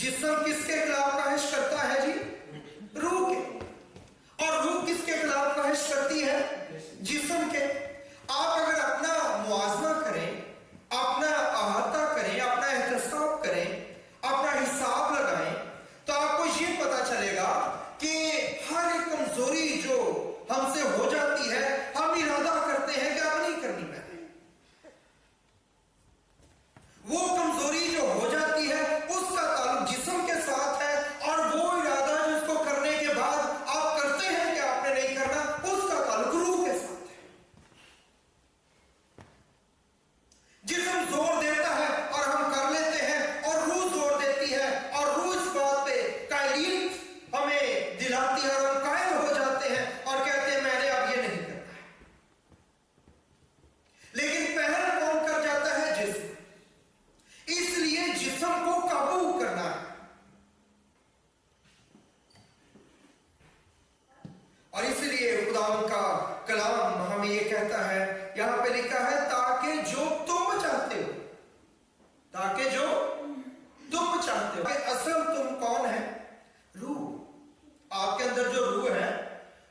जिस्म किसके खिलाफ काहिश करता है जी? रूह के। और रूह किसके खिलाफ काहिश करती है? जिस्म के। आप अगर अपना मुआवजा करें, अपना अहाता करें, अपना एहतसाब करें, अपना हिसाब लगाएं, तो आपको ये पता चलेगा कि हर एक कमजोरी जो हमसे हो जाती है, हम इरादा करते हैं कि अब नहीं करनी मैंने। वो कमजोरी जो हो जाती है उसका ताल्लुक जिस्म के साथ है, और वो इरादा जिसको करने के बाद आप करते हैं कि आपने नहीं करना, उसका ताल्लुक रूह के साथ है। जिस्म जोर देता है और हम कर लेते हैं, और रूह जोर देती है, और रूह इस बात पे कायलियत हमें दिलाती है, और हम कायल हो जाते हैं और कहते हैं मैंने अब ये नहीं करना है। लेकिन पहल कौन कर जाता है? जिस्म। इसलिए जिस्म को काबू करना है। और इसलिए खुदावंद का कलाम हमें ये कहता है, यहां पे लिखा है ताकि जो तुम चाहते हो, ताकि जो तुम चाहते हो। असल तुम कौन है? रूह। आपके अंदर जो रूह है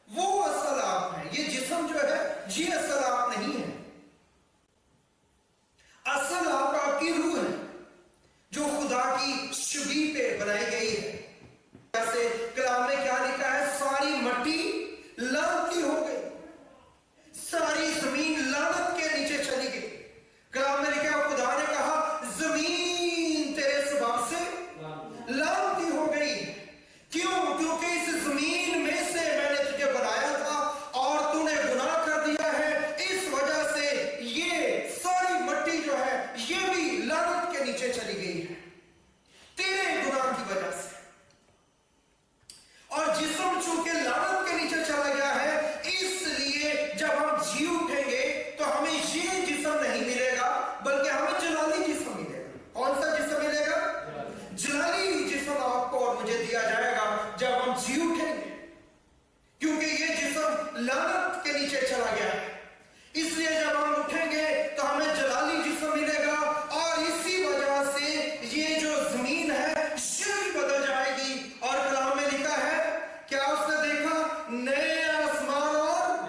वो असल आप है। ये जिस्म जो है ये असल आप नहीं है। असल आप आपकी रूह है जो खुदा की शबीह पे बनाई गई है। जैसे कलाम में क्या लिखा है? सारी मट्टी लानत की हो गई, सारी जमीन लानत के नीचे चली गई। कलाम में लिखा है खुदा ने कहा जमीन तेरे सबब से लानती हो गई। क्यों? क्योंकि इस जमीन में से मैंने तुझे बनाया था और तूने गुनाह कर दिया है। इस वजह से ये सारी मट्टी जो है ये भी लानत के नीचे चली गई है तेरे गुनाह की वजह से। और जिस्म चूंकि लानत के नीचे चला गया है, इसलिए जब हम जी उठेंगे तो हमें ये जिस्म नहीं मिलेगा, बल्कि हमें जलाली जिस्म मिलेगा। कौन सा जिस्म मिलेगा? जलाली जिस्म आपको और मुझे दिया जाएगा जब हम जी उठेंगे, क्योंकि ये जिस्म लानत के नीचे चला गया है। इसलिए जब हम उठेंगे तो हमें जलाली जिस्म मिलेगा, और इसी वजह से ये जो जमीन है ये भी बदल जाएगी। और कलाम में लिखा है क्या उसने देखा? नए आसमान और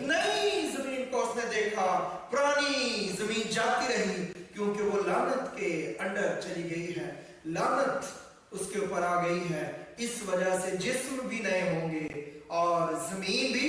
नई जमीन को उसने देखा। पुरानी जमीन जाती रही क्योंकि वो लानत के अंदर चली गई है, लानत उसके ऊपर आ गई है। इस वजह से जिस्म भी नए होंगे और जमीन भी